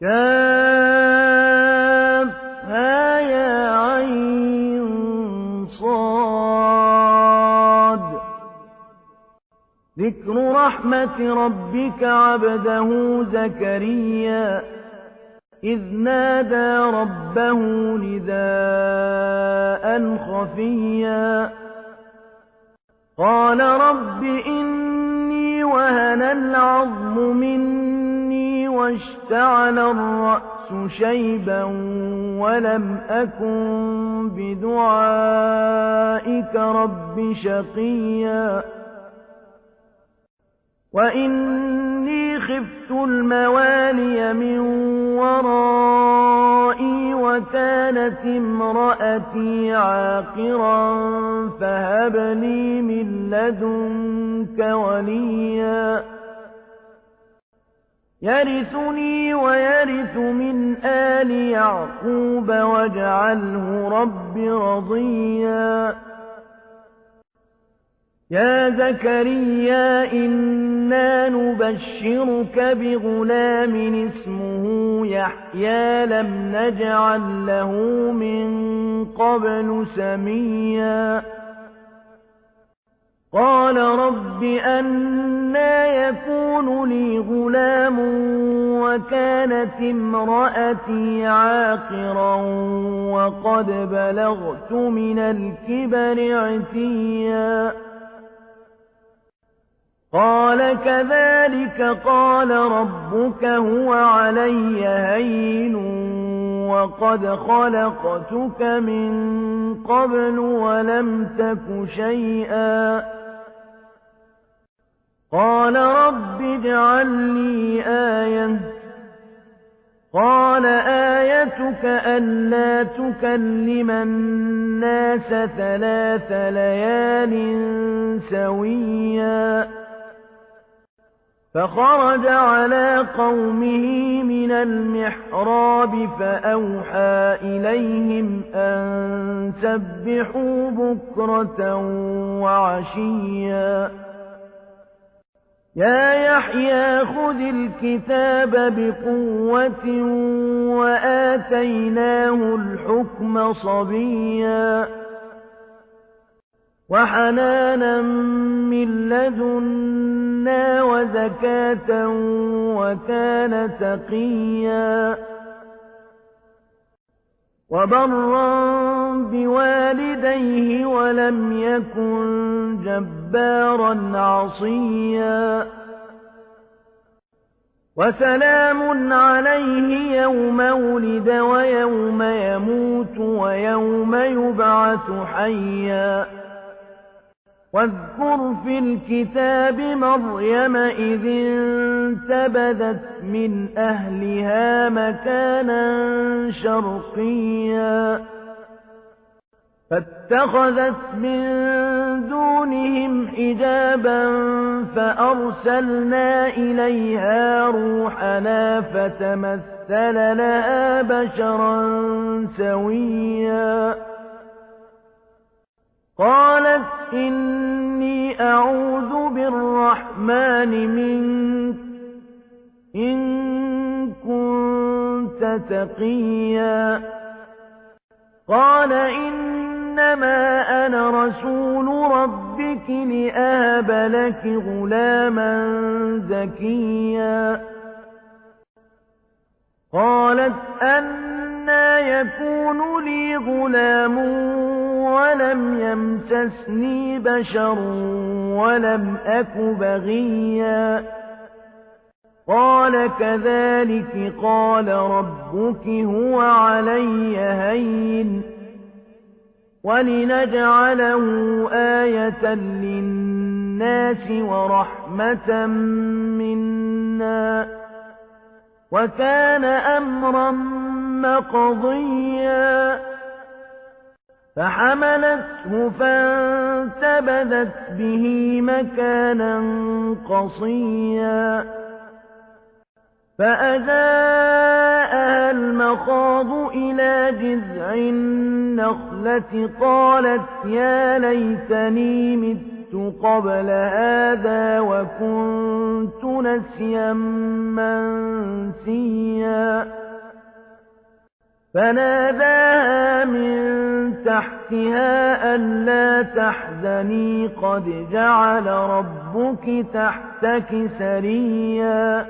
كافها يا عين صاد. ذكر رحمة ربك عبده زكريا إذ نادى ربه نداء خفيا قال رب إني وهن العظم مني واشتعل الرأس شيبا ولم أكن بدعائك رب شقيا وإني خفت الموالي من ورائي وكانت امرأتي عاقرا فهب لي من لدنك وليا يرثني ويرث من آل يعقوب واجعله رب رضيا يا زكريا إنا نبشرك بغلام اسمه يحيى لم نجعل له من قبل سميا قال رب أنى يكون لي غلام وكانت امرأتي عاقرا وقد بلغت من الكبر عتيا قال كذلك قال ربك هو علي هين وقد خلقتك من قبل ولم تك شيئا قال رب اجعل لي آية قال آيتك ألا تكلم الناس 3 ليال سويا فخرج على قومه من المحراب فأوحى إليهم أن سبحوا بكرة وعشيا يا يحيى خذ الكتاب بقوة وآتيناه الحكم صبيا وحنانا من لدنا وزكاة وكان تقيا وبرا بوالديه ولم يكن جبارا عصيا وسلام عليه يوم ولد ويوم يموت ويوم يبعث حيا واذكر في الكتاب مريم إذ انتبذت من أهلها مكانا شرقيا فاتخذت من دونهم حجابا فأرسلنا إليها روحنا فتمثل لها بشرا سويا قالت إني أعوذ بالرحمن منك إن كنت تقيا قال إنما أنا رسول ربك لأهب لك غلاما زكيا قالت أنى يكون لي غلام ولم يمسسني بشر ولم أك بغيا قال كذلك قال ربك هو علي هين ولنجعله آية للناس ورحمة منا وكان أمرا مقضيا فحملته فانتبذت به مكانا قصيا فأجاءها المخاض إلى جذع النخلة قالت يا ليتني مت قبل هذا وكنت نسيا منسيا فناداها من تحتها ألا تحزني قد جعل ربك تحتك سريا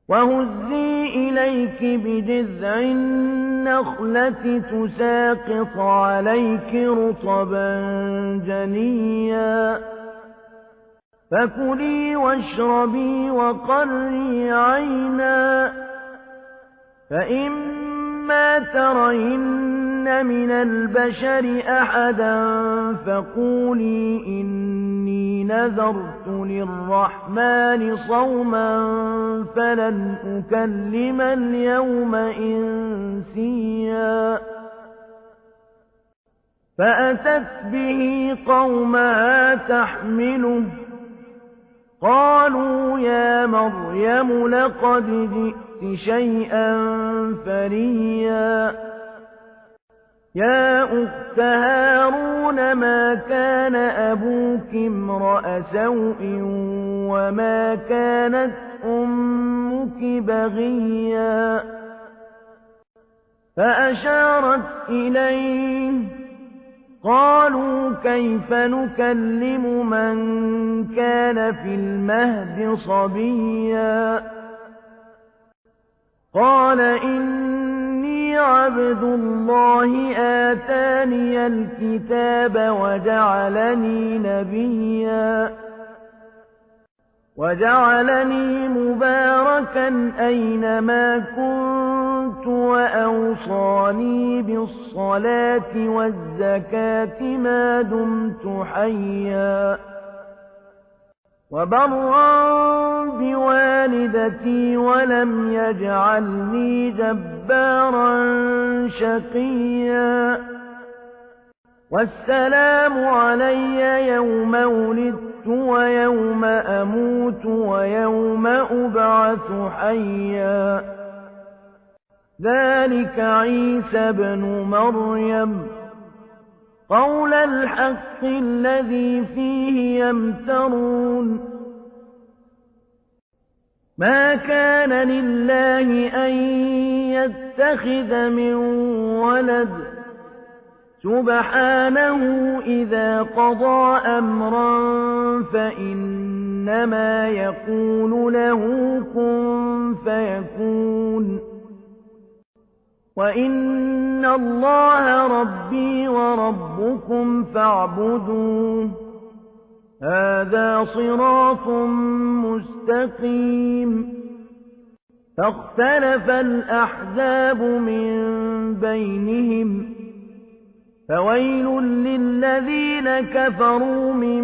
وهزي إليك بجذع النخلة تساقط عليك رطبا جنيا فكلي واشربي وقري عينا فإما ترين من البشر أحدا فقولي إني نذرت للرحمن صوما فلن أكلم اليوم إنسيا فأتت به قومها تحمله قالوا يا مريم لقد جئت شيئا فريا يا أخت هارون ما كان أبوك امرأ سوء وما كانت أمك بغيا فأشارت إليه قالوا كيف نكلم من كان في المهد صبيا قال إني عبد الله آتاني الكتاب وجعلني نبيا وجعلني مباركا أينما كنت وأوصاني بالصلاة والزكاة ما دمت حيا وبرا بوالدتي ولم يجعلني جبارا شقيا والسلام علي يوم ولدت ويوم أموت ويوم أبعث حيا ذلك عيسى بن مريم قول الحق الذي فيه يمترون ما كان لله أن يتخذ من ولد سبحانه إذا قضى أمرا فإنما يقول له كن فيكون وإن الله ربي وربكم فاعبدوه هذا صراط مستقيم فاختلف الأحزاب من بينهم فويل للذين كفروا من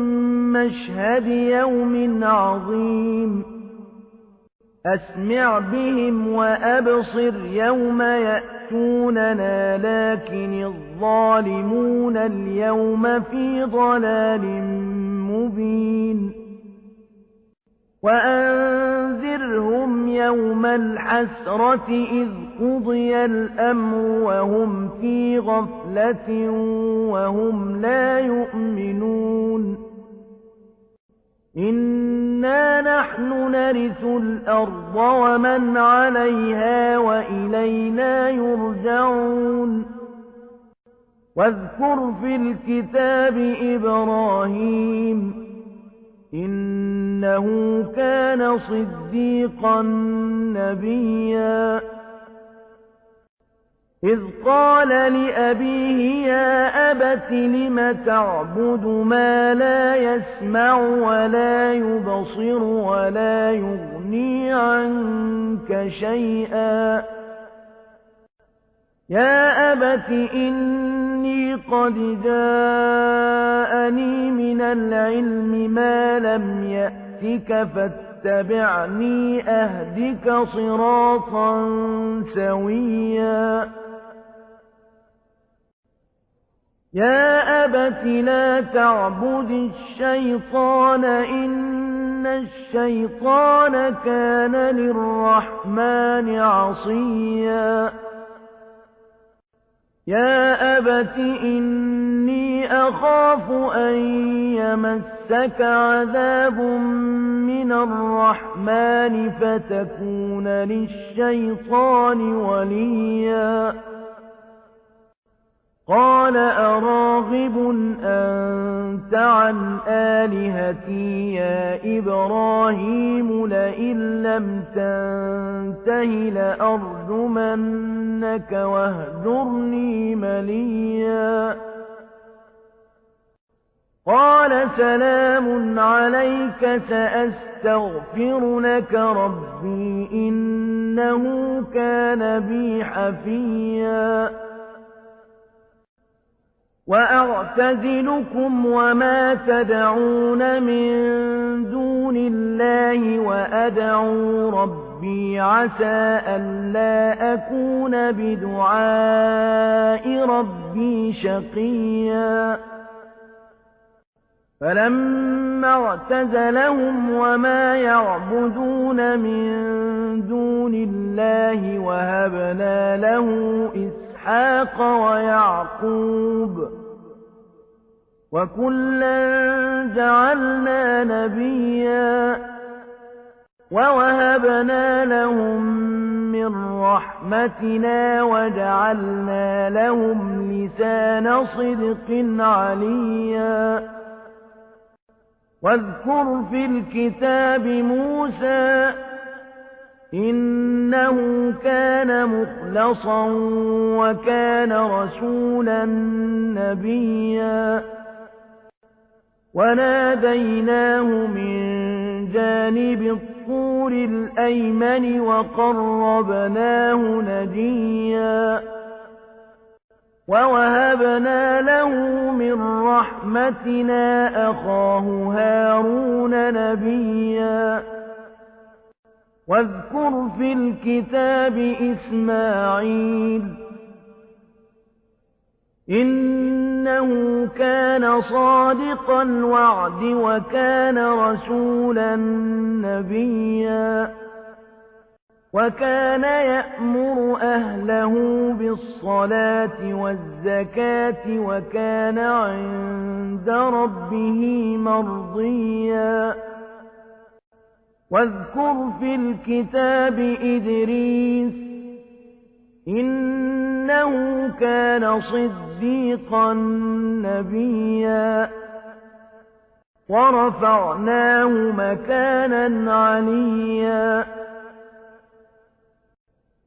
مشهد يوم عظيم أسمع بهم وأبصر يوم يأتوننا لكن الظالمون اليوم في ضلال مبين وأنذرهم يوم الحسرة إذ قضي الأمر وهم في غفلة وهم لا يؤمنون إنا نحن نرث الأرض ومن عليها وإلينا يرجعون واذكر في الكتاب إبراهيم إنه كان صديقا نبيا إذ قال لأبيه يا أبت لم تعبد ما لا يسمع ولا يبصر ولا يغني عنك شيئا يا أبت إني قد جاءني من العلم ما لم يأتك فاتبعني أهدك صراطا سويا يا أبت لا تعبد الشيطان إن الشيطان كان للرحمن عصيا يا أبت إني أخاف أن يمسك عذاب من الرحمن فتكون للشيطان وليا قال أراغب أنت عن آلهتي يا إبراهيم لئن لم تنته لأرجمنك واهجرني مليا قال سلام عليك سأستغفر لك ربي إنه كان بي حفيا وأعتزلكم وما تدعون من دون الله وأدعو ربي عسى ألا أكون بدعاء ربي شقيا فلما اعتزلهم وما يعبدون من دون الله وهبنا له إسحاق ويعقوب وكلا جعلنا نبيا ووهبنا لهم من رحمتنا وجعلنا لهم لسان صدق عليا واذكر في الكتاب موسى إنه كان مخلصا وكان رسولا نبيا وناديناه من جانب الطور الأيمن وقربناه نجيا ووهبنا له من رحمتنا أخاه هارون نبيا واذكر في الكتاب إسماعيل إنه كان صادق الوعد وكان رسولا نبيا وكان يأمر أهله بالصلاة والزكاة وكان عند ربه مرضيا واذكر في الكتاب إدريس إنه كان صديقا نبيا ورفعناه مكانا عليا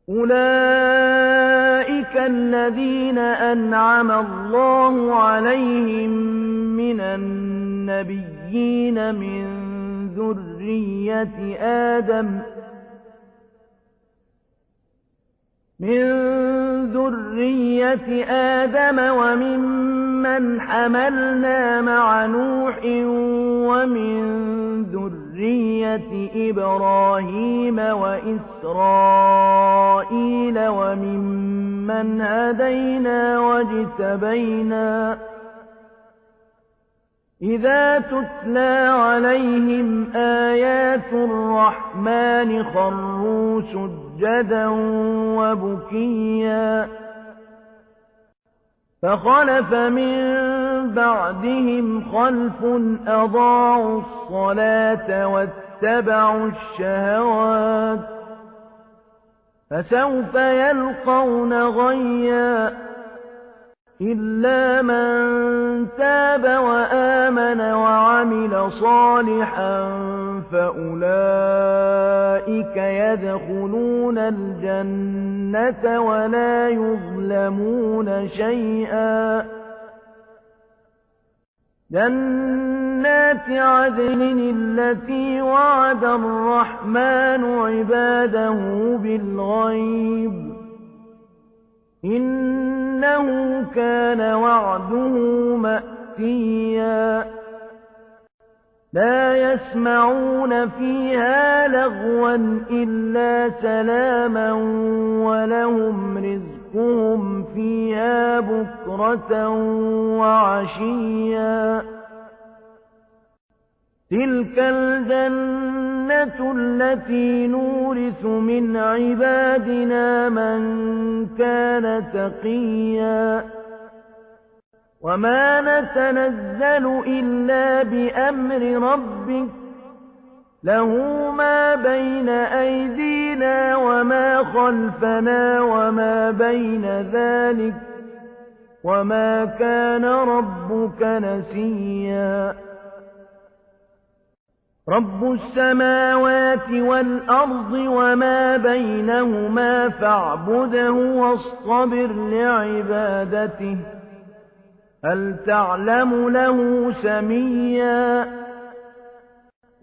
أولئك الذين أنعم الله عليهم من النبيين من ذرية آدم وممن حملنا مع نوح ومن ذرية إبراهيم وإسرائيل وممن هدينا واجتبينا إذا تتلى عليهم آيات الرحمن خروا سجدا وبكيا فخلف من بعدهم خلف أضاعوا الصلاة واتبعوا الشهوات فسوف يلقون غيا إلا من تاب وآمن وعمل صالحا فأولئك يدخلون الجنة ولا يظلمون شيئا جنات عدن التي وعد الرحمن عباده بالغيب إنه كان وعده مأتيا لا يسمعون فيها لغوا إلا سلاما ولهم رزقهم فيها بكرة وعشيا تلك الجنة السنة التي نورث من عبادنا من كان تقيا وما نتنزل إلا بأمر ربك له ما بين أيدينا وما خلفنا وما بين ذلك وما كان ربك نسيا رب السماوات والأرض وما بينهما فاعبده واصطبر لعبادته هل تعلم له سميا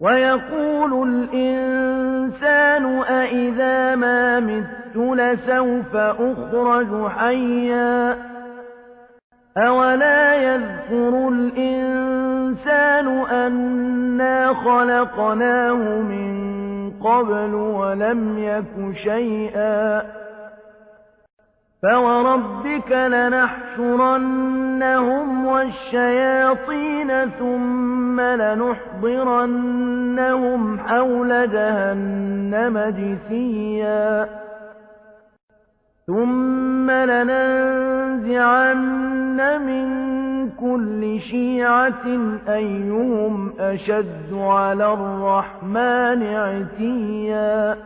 ويقول الإنسان أإذا ما مت لسوف أخرج حيا أولا يذكر الإنسان أنا خلقناه من قبل ولم يك شيئا فوربك لنحشرنهم والشياطين ثم لنحضرنهم حول جهنم جثيا ثم لننزعن من كل شيعة أيهم أشد على الرحمن عتيا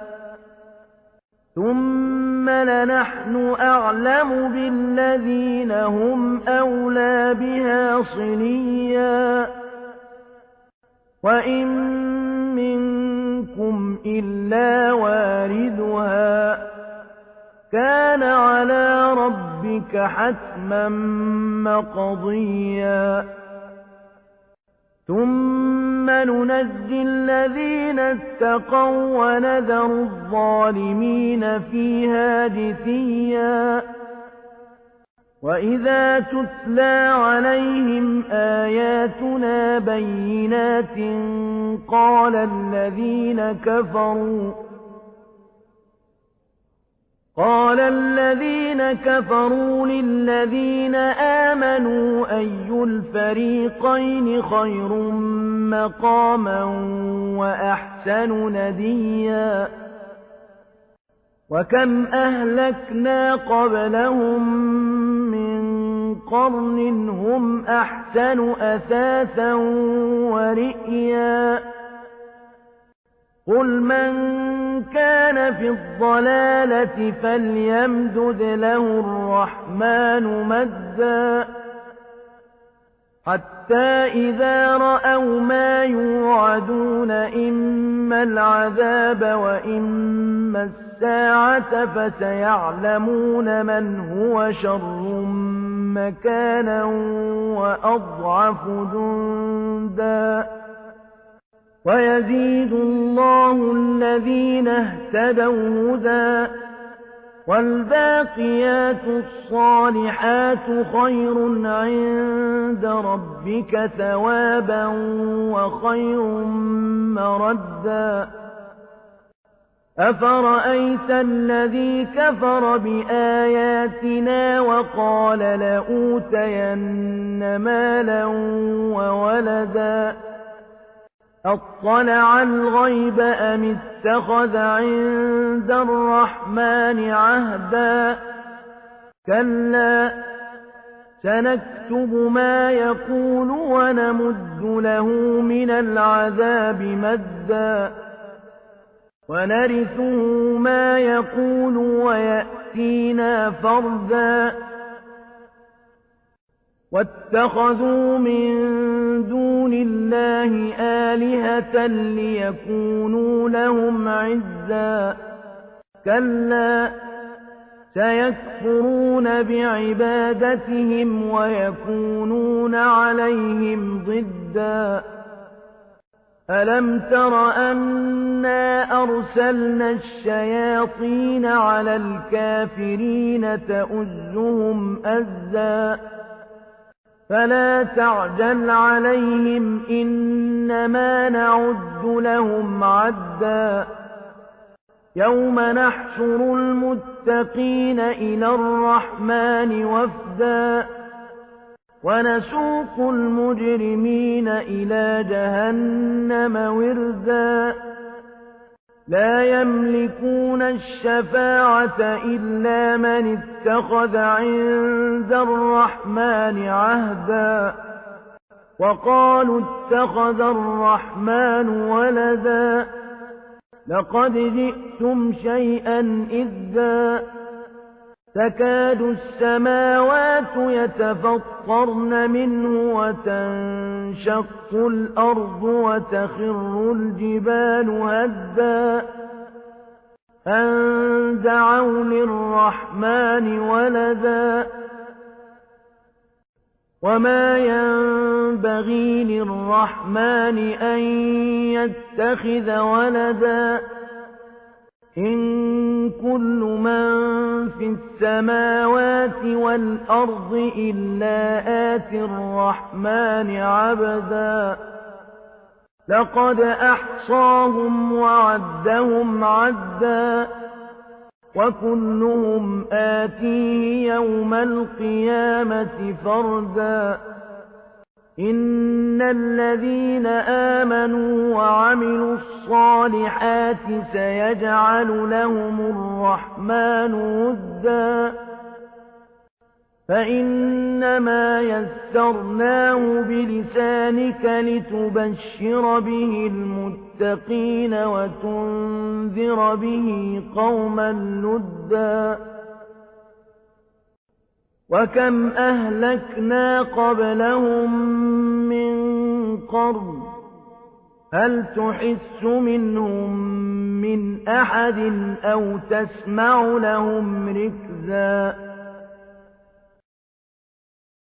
ثم لنحن أعلم بالذين هم أولى بها صليا وإن منكم إلا واردها كان على ربك حتما مقضيا ثم ننجي الذين اتقوا ونذر الظالمين فيها جثيا وإذا تتلى عليهم آياتنا بينات قال الذين كفروا للذين آمنوا أي الفريقين خير مقاما وأحسن نديا وكم أهلكنا قبلهم من قرن هم أحسن أثاثا ورئيا قل من كان في الضلالة فليمدد له الرحمن مدا حتى إذا رأوا ما يوعدون إما العذاب وإما الساعة فسيعلمون من هو شر مكانا وأضعف جندا ويزيد الله الذين اهتدوا هدى والباقيات الصالحات خير عند ربك ثوابا وخير مردا أفرأيت الذي كفر بآياتنا وقال لأوتين مالا وولدا أطلع الغيب أم اتخذ عند الرحمن عهدا كلا سنكتب ما يقول ونمد له من العذاب مدا ونرثه ما يقول ويأتينا فردا واتخذوا من دون الله آلهة ليكونوا لهم عزا كلا سيكفرون بعبادتهم ويكونون عليهم ضدا ألم تر أنا أرسلنا الشياطين على الكافرين تؤزهم أزا فلا تعجل عليهم إنما نعد لهم عدا يوم نحشر المتقين إلى الرحمن وفدا ونسوق المجرمين إلى جهنم وردا لا يملكون الشفاعة إلا من اتخذ عند الرحمن عهدا وقالوا اتخذ الرحمن ولدا لقد جئتم شيئا إدا تكاد السماوات يتفطرن منه وتنشق الأرض وتخر الجبال هدا أن دعوا للرحمن ولدا وما ينبغي للرحمن أن يتخذ ولدا إن كل من في السماوات والأرض إلا آتي الرحمن عبدا لقد أحصاهم وعدهم عدا وكلهم آتيه يوم القيامة فردا إن الذين آمنوا وعملوا الصالحات سيجعل لهم الرحمن ودا فإنما يسرناه بلسانك لتبشر به المتقين وتنذر به قوما لدا وكم أهلكنا قبلهم من قرن هل تحس منهم من أحد أو تسمع لهم ركزا